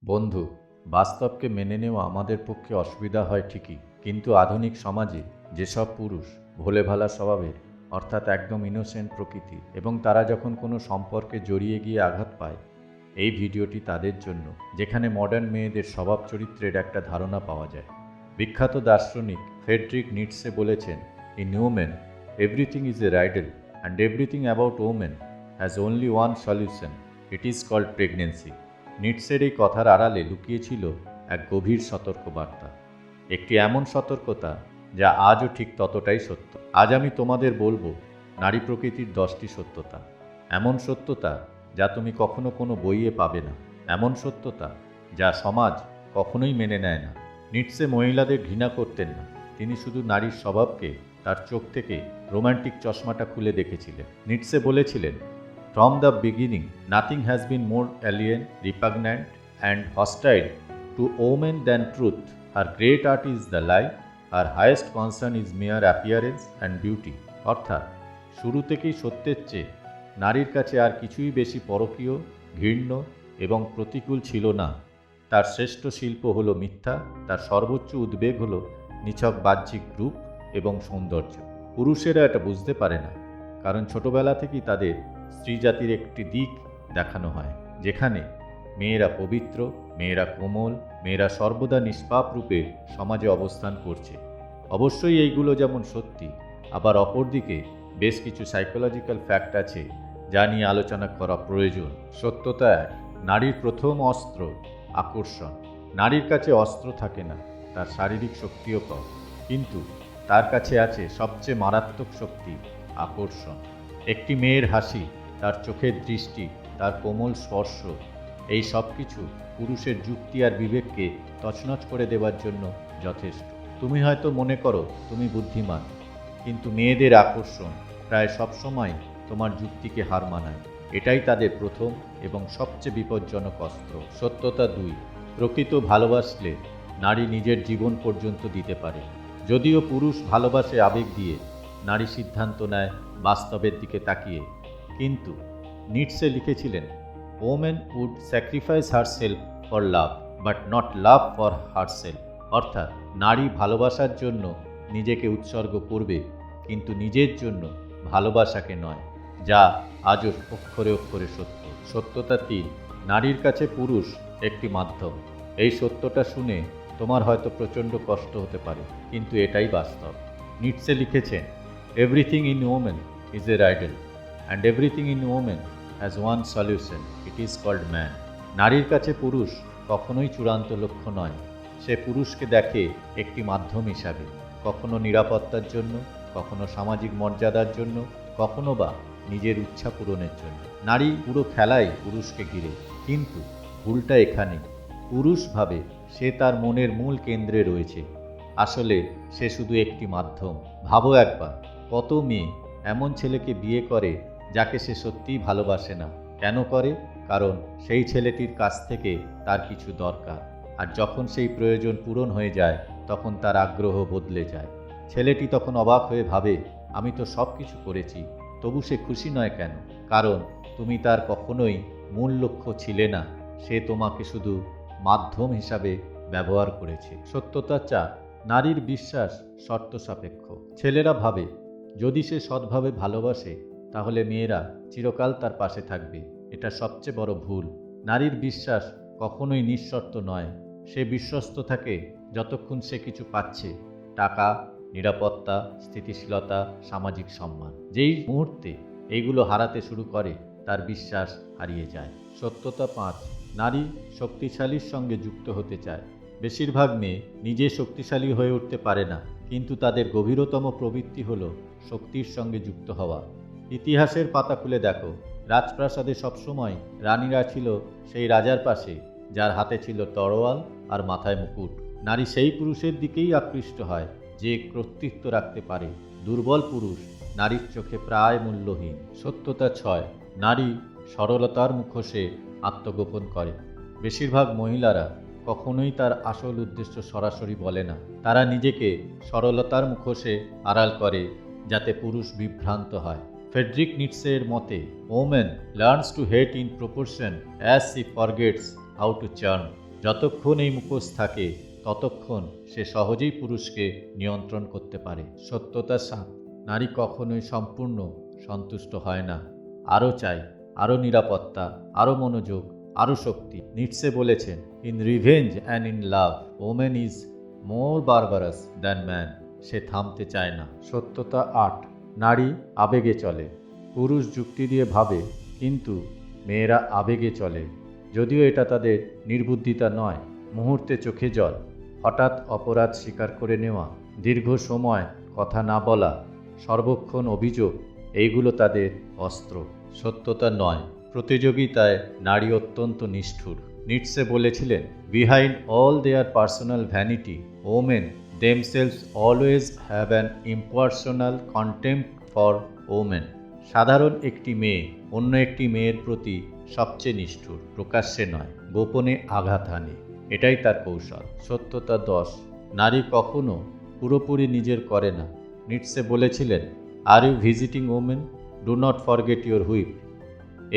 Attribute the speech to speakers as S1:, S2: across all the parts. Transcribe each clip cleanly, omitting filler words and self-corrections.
S1: বন্ধু, বাস্তবকে মেনে নেওয়া আমাদের পক্ষে অসুবিধা হয় ঠিকই, কিন্তু আধুনিক সমাজে যেসব পুরুষ ভোলেভালা স্বভাবের, অর্থাৎ একদম ইনোসেন্ট প্রকৃতি, এবং তারা যখন কোনো সম্পর্কে জড়িয়ে গিয়ে আঘাত পায়, এই ভিডিওটি তাদের জন্য, যেখানে মডার্ন মেয়েদের স্বভাব চরিত্রের একটা ধারণা পাওয়া যায়। বিখ্যাত দার্শনিক ফ্রেডরিক নিটসে বলেছেন, in women everything is a riddle and everything about women has only one solution, it is called pregnancy. নিটসের এই কথার আড়ালে লুকিয়েছিল এক গভীর সতর্কবার্তা, একটি এমন সতর্কতা যা আজও ঠিক ততটাই সত্য। আজ আমি তোমাদের বলবো নারী প্রকৃতির 10টি সত্যতা, এমন সত্যতা যা তুমি কখনো কোনো বইয়ে পাবে না, এমন সত্যতা যা সমাজ কখনোই মেনে নেয় না। নিটসে মহিলাদের ঘৃণা করতেন না, তিনি শুধু নারীর স্বভাবকে তার চোখ থেকে রোমান্টিক চশমাটা খুলে দেখেছিলেন। নিটসে বলেছিলেন, From the beginning, nothing has been more alien, repugnant, and hostile to women than truth. Her great art is the lie, her highest concern is mere appearance and beauty. অর্থাৎ শুরু থেকেই সত্যের চেয়ে নারীর কাছে আর কিছুই বেশি পরকীয়, ঘৃণ্য এবং প্রতিকূল ছিল না। তার শ্রেষ্ঠ শিল্প হলো মিথ্যা, তার সর্বোচ্চ উদ্বেগ হলো নিছক বাহ্যিক রূপ এবং সৌন্দর্য। পুরুষেরা এটা বুঝতে পারে না, কারণ ছোটবেলা থেকেই তাদের স্ত্রী জাতির একটি দিক দেখানো হয়, যেখানে মেয়েরা পবিত্র, মেয়েরা কোমল, মেয়েরা সর্বদা নিষ্পাপ রূপে সমাজে অবস্থান করছে। অবশ্যই এইগুলো যেমন সত্যি, আবার অপরদিকে বেশ কিছু সাইকোলজিক্যাল ফ্যাক্ট আছে যা নিয়ে আলোচনা করা প্রয়োজন। সত্যতা এক, নারীর প্রথম অস্ত্র আকর্ষণ। নারীর কাছে অস্ত্র থাকে না, তার শারীরিক শক্তিও কম, কিন্তু তার কাছে আছে সবচেয়ে মারাত্মক শক্তি, আকর্ষণ। একটি মেয়ের হাসি, তার চোখের দৃষ্টি, তার কোমল স্পর্শ, এই সব কিছু পুরুষের যুক্তি আর বিবেককে তছনছ করে দেওয়ার জন্য যথেষ্ট। তুমি হয়তো মনে করো তুমি বুদ্ধিমান, কিন্তু মেয়েদের আকর্ষণ প্রায় সবসময় তোমার যুক্তিকে হার মানায়। এটাই তাদের প্রথম এবং সবচেয়ে বিপজ্জনক অস্ত্র। সত্যতা দুই, প্রকৃত ভালোবাসলে নারী নিজের জীবন পর্যন্ত দিতে পারে। যদিও পুরুষ ভালোবাসে আবেগ দিয়ে, নারী সিদ্ধান্ত নেয় বাস্তবের দিকে তাকিয়ে। কিন্তু নিটসে লিখেছিলেন, women would sacrifice herself for love but not love for herself. অর্থাৎ নারী ভালোবাসার জন্য নিজেকে উৎসর্গ করবে, কিন্তু নিজের জন্য ভালোবাসাকে নয়, যা আজও অক্ষরে অক্ষরে সত্য। সত্যতা তিন, নারীর কাছে পুরুষ একটি মাধ্যম। এই সত্যটা শুনে তোমার হয়তো প্রচণ্ড কষ্ট হতে পারে, কিন্তু এটাই বাস্তব। নিটসে লিখেছেন, everything in women is a riddle and everything in women has one solution, it is called man. নারীর কাছে পুরুষ কখনোই চূড়ান্ত লক্ষ্য নয়, সে পুরুষকে দেখে একটি মাধ্যম হিসাবে, কখনো নিরাপত্তার জন্য, কখনো সামাজিক মর্যাদার জন্য, কখনো বা নিজের ইচ্ছা পূরণের জন্য। নারী পুরো খেলাই পুরুষকে ঘিরে, কিন্তু ভুলটা এখানে, পুরুষ ভাবে সে তার মনের মূল কেন্দ্রে রয়েছে, আসলে সে শুধু একটি মাধ্যম। ভাবো একবার, কত মেয়ে এমন ছেলেকে বিয়ে করে যাকে সে সত্যিই ভালোবাসে না। কেন করে? কারণ সেই ছেলেটির কাছ থেকে তার কিছু দরকার, আর যখন সেই প্রয়োজন পূরণ হয়ে যায় তখন তার আগ্রহ বদলে যায়। ছেলেটি তখন অবাক হয়ে ভাবে, আমি তো সব কিছু করেছি, তবু সে খুশি নয় কেন? কারণ তুমি তার কখনোই মূল লক্ষ্য ছিলে না, সে তোমাকে শুধু মাধ্যম হিসাবে ব্যবহার করেছে। সত্যতা চার, নারীর বিশ্বাস শর্ত সাপেক্ষ। ছেলেরা ভাবে যদি সে সৎভাবে ভালোবাসে তাহলে মেয়েরা চিরকাল তার পাশে থাকবে। এটা সবচেয়ে বড় ভুল। নারীর বিশ্বাস কখনোই নিঃশর্ত নয়, সে বিশ্বস্ত থাকে যতক্ষণ সে কিছু পাচ্ছে, টাকা, নিরাপত্তা, স্থিতিশীলতা, সামাজিক সম্মান। যেই মুহূর্তে এইগুলো হারাতে শুরু করে তার বিশ্বাস হারিয়ে যায়। সত্যতা পাঁচ, নারী শক্তিশালীর সঙ্গে যুক্ত হতে চায়। বেশিরভাগ মেয়ে নিজে শক্তিশালী হয়ে উঠতে পারে না, কিন্তু তাদের গভীরতম প্রবৃত্তি হল শক্তির সঙ্গে যুক্ত হওয়া। ইতিহাসের পাতা খুলে দেখো, রাজপ্রাসাদে সবসময় রানীরা ছিল সেই রাজার পাশে যার হাতে ছিল তরোয়াল আর মাথায় মুকুট। নারী সেই পুরুষের দিকেই আকৃষ্ট হয় যে কর্তৃত্ব রাখতে পারে। দুর্বল পুরুষ নারীর চোখে প্রায় মূল্যহীন। সত্যতা ছয়, নারী সরলতার মুখোশে আত্মগোপন করে। বেশিরভাগ মহিলারা কখনোই তার আসল উদ্দেশ্য সরাসরি বলে না, তারা নিজেকে সরলতার মুখোশে আড়াল করে যাতে পুরুষ বিভ্রান্ত হয়। ফ্রেডরিক নিটসের মতে, women learns two hate in proportion as she forgets how to charm. যতক্ষণ এই মুখোশ থাকে ততক্ষণ সে সহজেই পুরুষকে নিয়ন্ত্রণ করতে পারে। সত্যতা 7, নারী কখনোই সম্পূর্ণ সন্তুষ্ট হয় না, আরও চাই, আরও নিরাপত্তা, আরও মনোযোগ, আরও শক্তি। নিটসে বলেছেন, in revenge and in love women is more barbarous than man. সে থামতে চায় না। সত্যতা 8, নারী আবেগে চলে। পুরুষ যুক্তি দিয়ে ভাবে, কিন্তু মেয়েরা আবেগে চলে। যদিও এটা তাদের নির্বুদ্ধিতা নয়, মুহূর্তে চোখে জল, হঠাৎ অপরাধ স্বীকার করে নেওয়া, দীর্ঘ সময় কথা না বলা, সর্বক্ষণ অভিযোগ, এইগুলো তাদের অস্ত্র। সত্যতা 9, প্রতিযোগিতায় নারী অত্যন্ত নিষ্ঠুর। নিটসে বলেছিলেন, behind all their personal vanity women themselves always have an impersonal contempt for women. সাধারণ একটি মেয়ে অন্য একটি মেয়ের প্রতি সবচেয়ে নিষ্ঠুর, প্রকাশ্যে নয়, গোপনে আঘাত হানে। এটাই তার কৌশল। সত্যতা 10, নারী কখনো পুরোপুরি নিজের করে না। নিটসে বলেছিলেন, are you visiting women, do not forget your whip.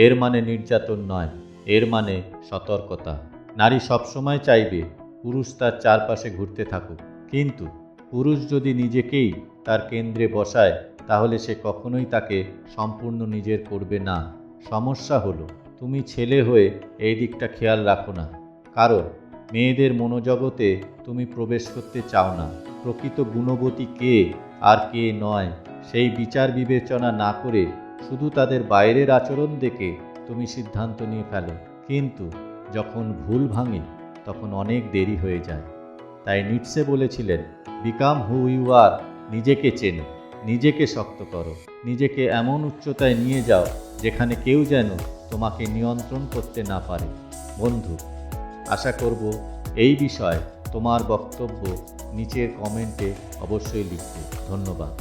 S1: এর মানে নির্যাতন নয়, এর মানে সতর্কতা। নারী সবসময় চাইবে পুরুষ তার চারপাশে ঘুরতে থাকুক, কিন্তু পুরুষ যদি নিজেকেই তার কেন্দ্রে বসায় তাহলে সে কখনোই তাকে সম্পূর্ণ নিজের করবে না। সমস্যা হলো, তুমি ছেলে হয়ে এই দিকটা খেয়াল রাখো না, কারণ মেয়েদের মনোজগতে তুমি প্রবেশ করতে চাও না। প্রকৃত গুণবতী কে আর কে নয় সেই বিচার বিবেচনা না করে শুধু তাদের বাইরের আচরণ দেখে তুমি সিদ্ধান্ত নিয়ে ফেলো, কিন্তু যখন ভুল ভাঙে তখন অনেক দেরি হয়ে যায়। তাই নিটসে বলেছিলেন, বিকাম হু ইউ আর, নিজেকে চেনো, নিজেকে শক্ত করো, নিজেকে এমন উচ্চতায় নিয়ে যাও যেখানে কেউ যেন তোমাকে নিয়ন্ত্রণ করতে না পারে। বন্ধু, আশা করব এই বিষয়ে তোমার বক্তব্য নিচের কমেন্টে অবশ্যই লিখবে। ধন্যবাদ।